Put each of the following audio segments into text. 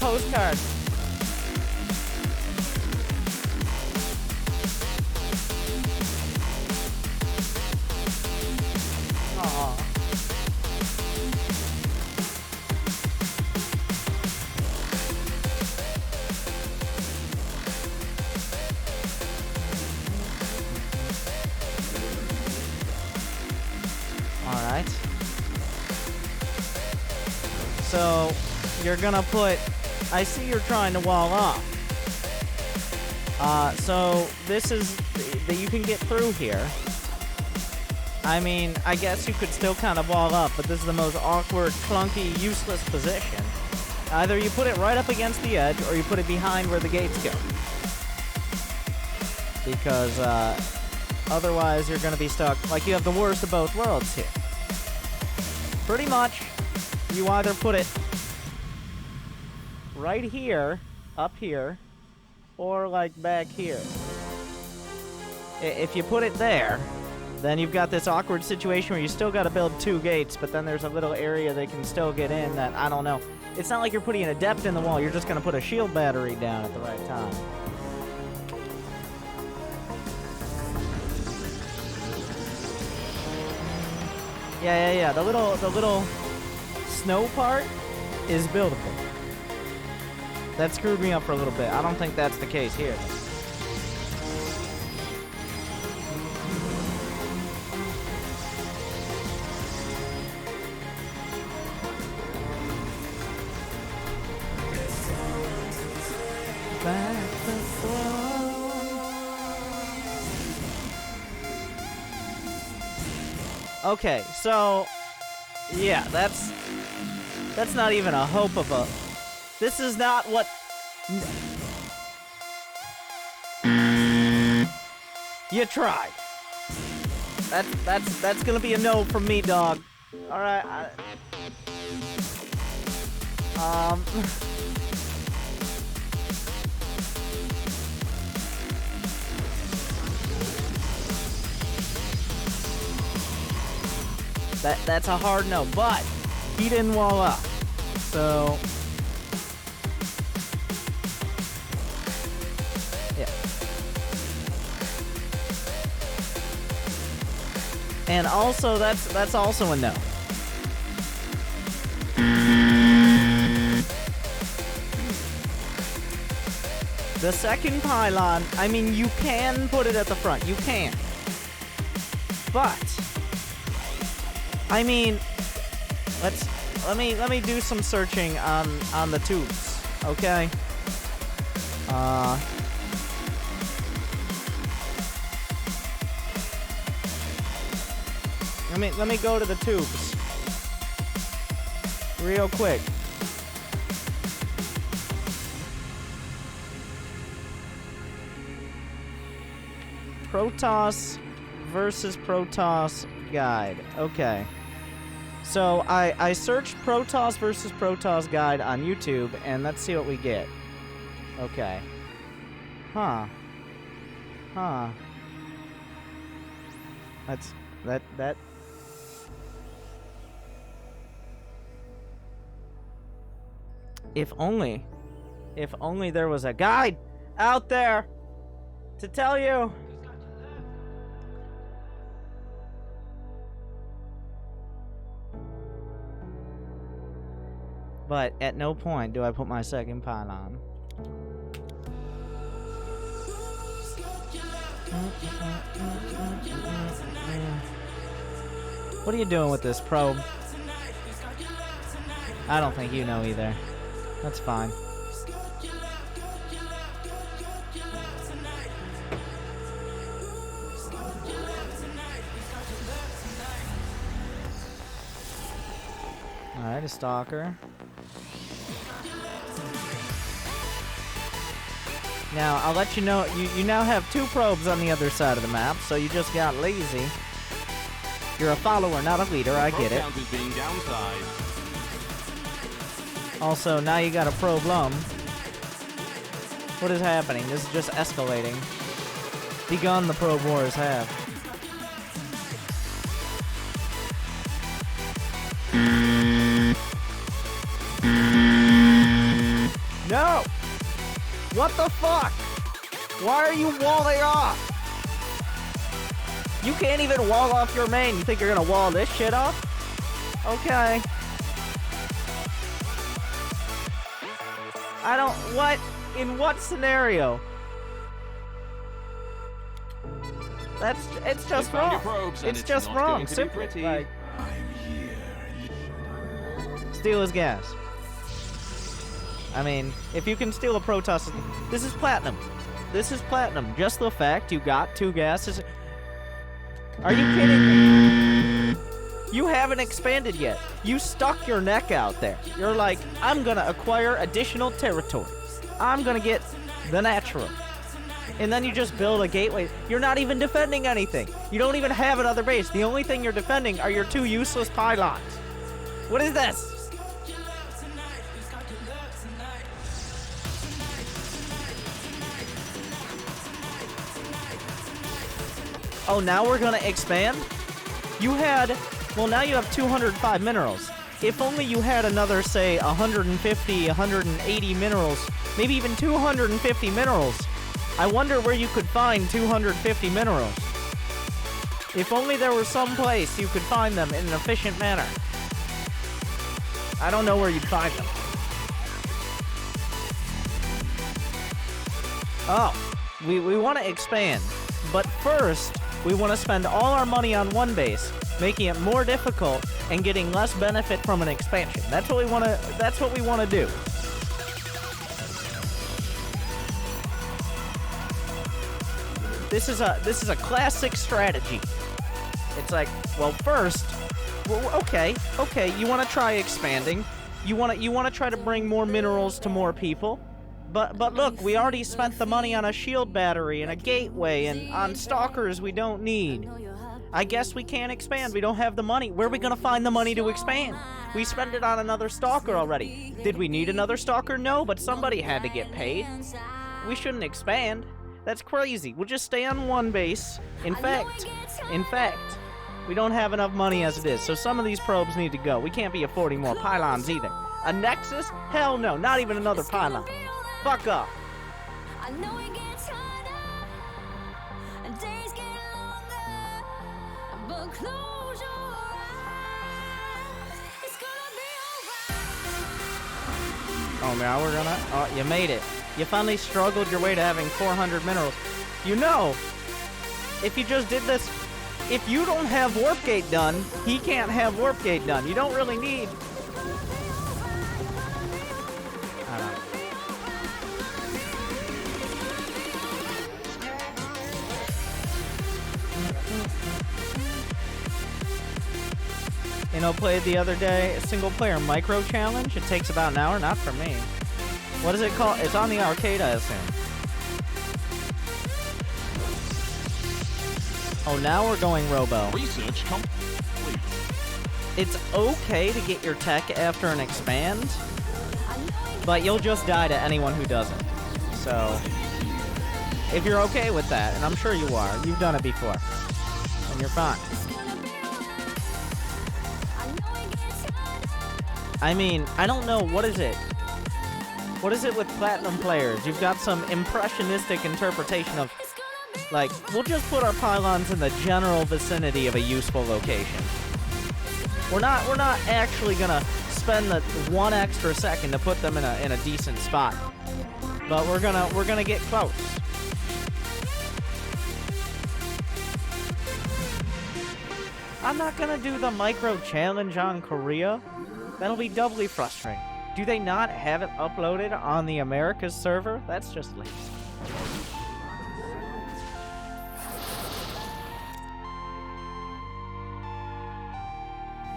postcards. Aw. Alright. So, you're gonna put... I see you're trying to wall off. So, this is... that you can get through here. I mean, I guess you could still kind of wall up, but this is the most awkward, clunky, useless position. Either you put it right up against the edge, or you put it behind where the gates go. Because, otherwise you're gonna be stuck... like, you have the worst of both worlds here. Pretty much, you either put it right here, up here, or like back here. If you put it there, then you've got this awkward situation where you still gotta build 2 gates, but then there's a little area they can still get in that, I don't know. It's not like you're putting an adept in the wall, you're just gonna put a shield battery down at the right time. Yeah. The little snow part is buildable. That screwed me up for a little bit. I don't think that's the case here. Okay, so yeah, that's not even a hope of a... This is not what... You tried. That's gonna be a no from me, dog. All right. That's a hard no, but he didn't wall up, so yeah. And also, that's also a no. The second pylon, I mean, you can put it at the front, you can, but I mean, let me do some searching on the tubes, okay? Let me go to the tubes real quick. Protoss versus Protoss guide. Okay. So I searched Protoss versus Protoss guide on YouTube, and let's see what we get. Okay. Huh. That. If only there was a guide out there to tell you. But at no point do I put my second pylon. What are you doing with this probe? I don't think you know either. That's fine. Alright, a stalker. Now, I'll let you know, you now have 2 probes on the other side of the map, so you just got lazy. You're a follower, not a leader, I get it. Also, now you got a probe lum. What is happening? This is just escalating. Begun the probe wars have. No! What the fuck? Why are you walling off? You can't even wall off your main. You think you're gonna wall this shit off? Okay. I don't... What? In what scenario? It's just wrong. It's just wrong. Simply. Like, steal his gas. I mean, if you can steal a Protoss... This is platinum. This is platinum. Just the fact you got 2 gases... Are you kidding me? You haven't expanded yet. You stuck your neck out there. You're like, I'm gonna acquire additional territory. I'm gonna get the natural. And then you just build a gateway. You're not even defending anything. You don't even have another base. The only thing you're defending are your 2 useless pylons. What is this? Oh, now we're gonna expand? You had... Well, now you have 205 minerals. If only you had another, say, 150, 180 minerals, maybe even 250 minerals. I wonder where you could find 250 minerals. If only there was some place you could find them in an efficient manner. I don't know where you'd find them. Oh, we want to expand. But first, we want to spend all our money on one base, making it more difficult and getting less benefit from an expansion. That's what we want to do. This is a classic strategy. It's like, well, first, well, okay, you want to try expanding. You want to try to bring more minerals to more people. But look, we already spent the money on a shield battery and a gateway and on stalkers we don't need. I guess we can't expand. We don't have the money. Where are we gonna find the money to expand? We spent it on another stalker already. Did we need another stalker? No, but somebody had to get paid. We shouldn't expand. That's crazy. We'll just stay on one base. In fact, we don't have enough money as it is, so some of these probes need to go. We can't be affording more pylons either. A Nexus? Hell no, not even another pylon. Fuck up. Oh, now we're gonna... Oh, you made it. You finally struggled your way to having 400 minerals. You know, if you just did this... If you don't have Warp Gate done, he can't have Warp Gate done. You don't really need... I don't know. You know, played the other day, a single player micro challenge. It takes about an hour, not for me. What is it called? It's on the arcade, I assume. Oh, now we're going Robo. Research complete. It's okay to get your tech after an expand, but you'll just die to anyone who doesn't. So, if you're okay with that, and I'm sure you are, you've done it before, and you're fine. I mean, I don't know, what is it? What is it with platinum players? You've got some impressionistic interpretation of, like, we'll just put our pylons in the general vicinity of a useful location. We're not actually gonna spend the 1 extra second to put them in a decent spot. But we're gonna get close. I'm not gonna do the micro challenge on Korea. That'll be doubly frustrating. Do they not have it uploaded on the Americas server? That's just lazy.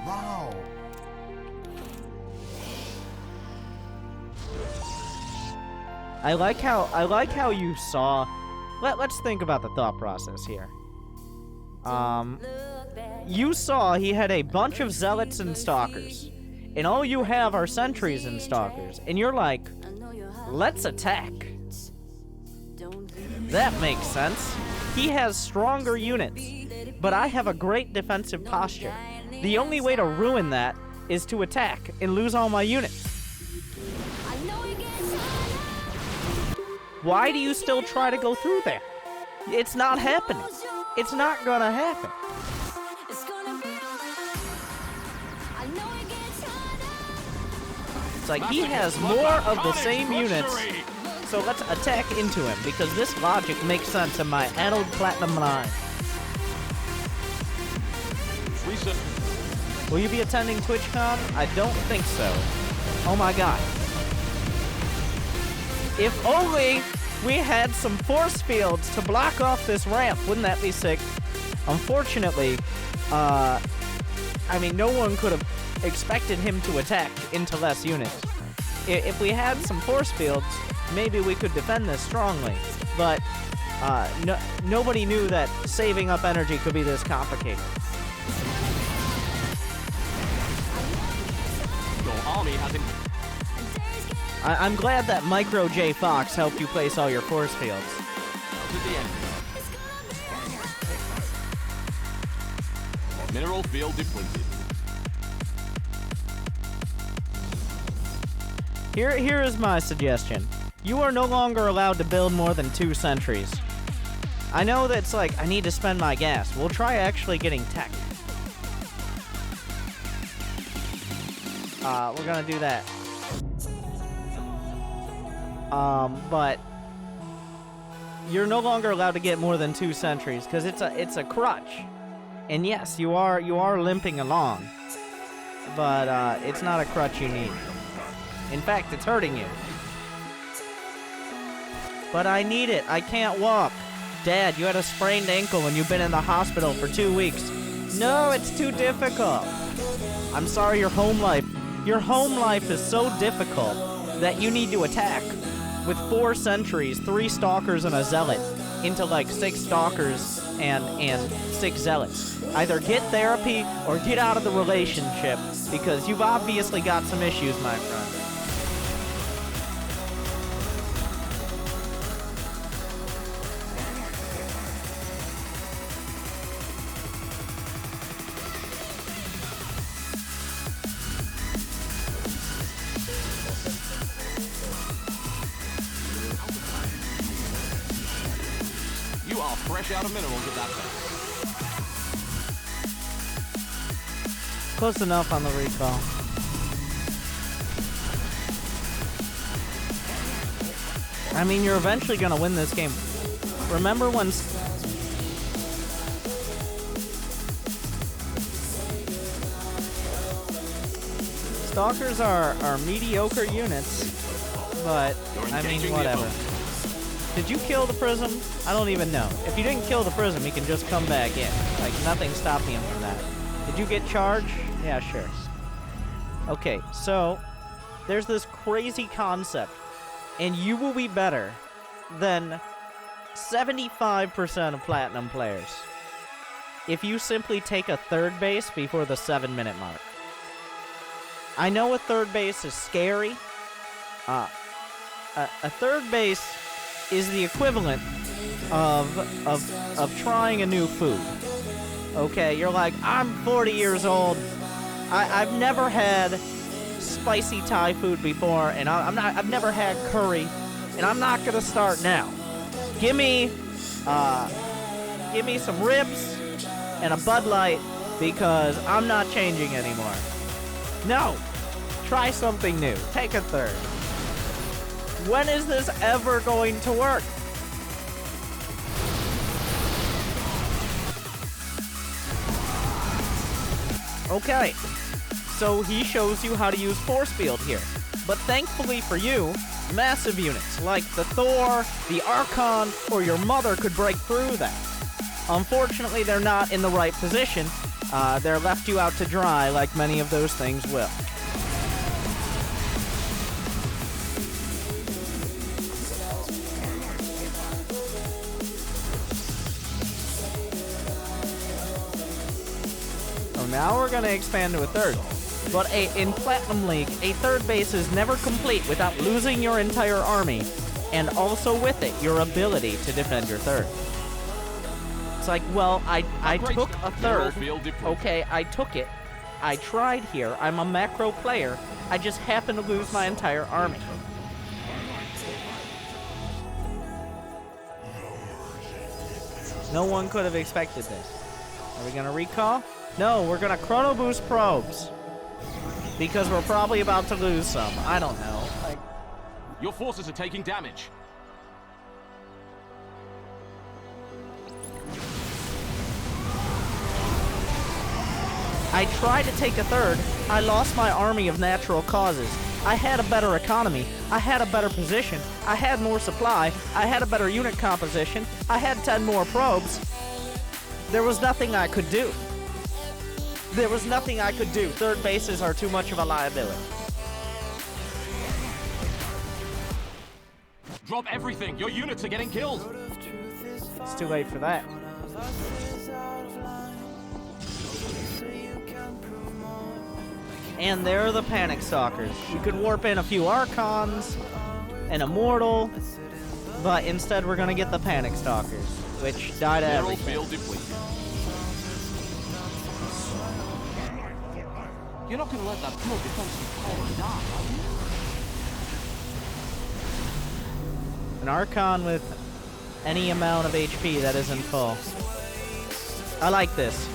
Wow. I like how you saw. Let's think about the thought process here. You saw he had a bunch of zealots and stalkers, and all you have are sentries and stalkers, and you're like, let's attack. That makes sense. He has stronger units, but I have a great defensive posture. The only way to ruin that is to attack and lose all my units. Why do you still try to go through there? It's not happening. It's not gonna happen. It's like he has more of the same units, so let's attack into him, because this logic makes sense in my addled platinum mind. Will you be attending TwitchCon? I don't think so. Oh my god. If only we had some force fields to block off this ramp. Wouldn't that be sick? Unfortunately, I mean, no one could have expected him to attack into less units. If we had some force fields, maybe we could defend this strongly. But nobody knew that saving up energy could be this complicated. Army has him. I'm glad that Micro J Fox helped you place all your force fields. To the end. Mineral field depleted. Here is my suggestion. You are no longer allowed to build more than 2 sentries. I know that's like, I need to spend my gas. We'll try actually getting tech. We're gonna do that. But you're no longer allowed to get more than 2 sentries because it's a crutch. And yes, you are limping along, but it's not a crutch you need. In fact, it's hurting you. But I need it. I can't walk. Dad, you had a sprained ankle and you've been in the hospital for 2 weeks. No, it's too difficult. I'm sorry, your home life is so difficult that you need to attack with 4 sentries, 3 stalkers, and a zealot into like 6 stalkers and 6 zealots. Either get therapy or get out of the relationship, because you've obviously got some issues, my friend. You are fresh out of minerals at that time. Close enough on the recall. I mean, you're eventually gonna win this game. Remember when... Stalkers are mediocre units, but, I mean, whatever. Did you kill the prism? I don't even know. If you didn't kill the prism, he can just come back in. Like, nothing stopping him from that. Did you get charged? Yeah, sure. Okay, so there's this crazy concept, and you will be better than 75% of platinum players if you simply take a third base before the 7-minute mark. I know a third base is scary. A third base is the equivalent of trying a new food. Okay, you're like, I'm 40 years old. I've never had spicy Thai food before, and I've never had curry, and I'm not gonna start now. Give me some ribs and a Bud Light, because I'm not changing anymore. No, try something new. Take a third. When is this ever going to work? Okay, so he shows you how to use force field here. But thankfully for you, massive units like the Thor, the Archon, or your mother could break through that. Unfortunately, they're not in the right position. They're left you out to dry like many of those things will. Now we're going to expand to a third. But in Platinum League, a third base is never complete without losing your entire army, and also with it, your ability to defend your third. It's like, well, I took a third. Okay, I took it. I tried here. I'm a macro player. I just happen to lose my entire army. No one could have expected this. Are we gonna recall? No, we're gonna chrono boost probes. Because we're probably about to lose some. I don't know. Like, Your forces are taking damage. I tried to take a third. I lost my army of natural causes. I had a better economy. I had a better position. I had more supply. I had a better unit composition. I had 10 more probes. There was nothing I could do. There was nothing I could do. Third bases are too much of a liability. Drop everything. Your units are getting killed. It's too late for that. And there are the Panic Stalkers. You could warp in a few Archons, an Immortal, but instead we're gonna get the Panic Stalkers, which died at Mineral everything. field depleted. You're not gonna let that poor defensive core die, are you? An Archon with any amount of HP that isn't full. I like this.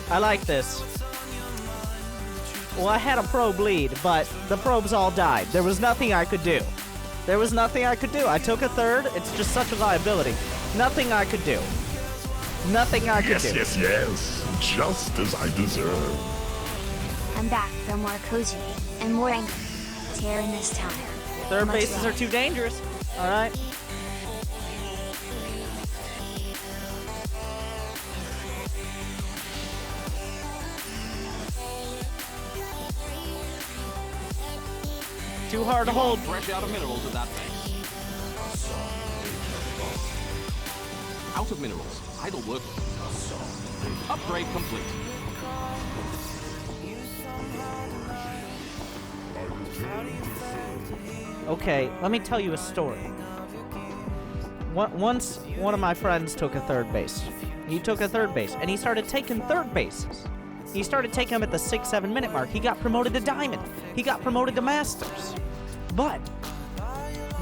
I like this. Well, I had a probe lead, but the probes all died. There was nothing I could do. There was nothing I could do. I took a third. It's just such a liability. Nothing I could do. Nothing I could do. Yes, just as I deserve. I'm back for more cozy and more angry. Tearing this time. Third Much bases love. are too dangerous. All right. Too hard to You are hold. fresh out of minerals at that base. Out of minerals. Idle work. Upgrade complete. Okay, let me tell you a story. Once, one of my friends took a third base. He took a third base, and he started taking third bases. He started taking them at the 6-7 minute mark. He got promoted to Diamond. He got promoted to Masters. But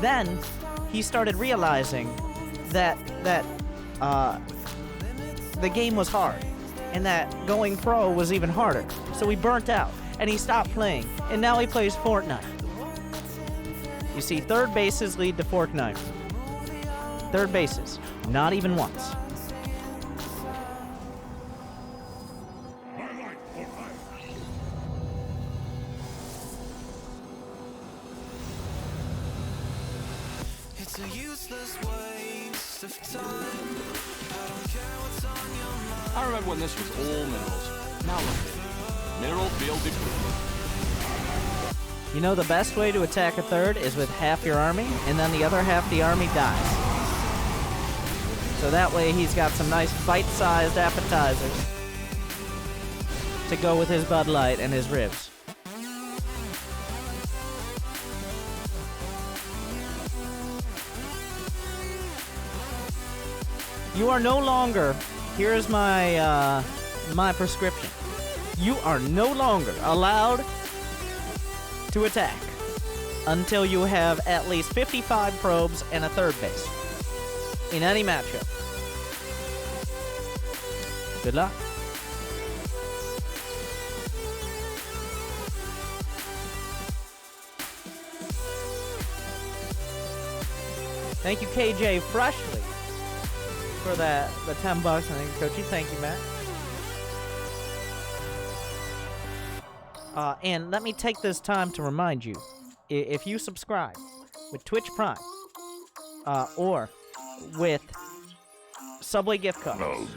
then he started realizing that the game was hard, and that going pro was even harder. So he burnt out, and he stopped playing, and now he plays FORTNITE. You see, third bases lead to FORTNITE. Third bases, not even once. It's a useless waste of time. I don't care what's on your mind. I remember when this was all minerals. Now look at it. Mineral field depleted. You know, the best way to attack a third is with half your army, and then the other half of the army dies. So that way he's got some nice bite-sized appetizers to go with his Bud Light and his ribs. You are no longer, here's my, my prescription. You are no longer allowed to attack until you have at least 55 probes and a third base in any matchup. Good luck. Thank you, KJ Freshly, for the $10. I think, Coachy. Thank you, Matt. And let me take this time to remind you, if you subscribe with Twitch Prime or with Subway gift card,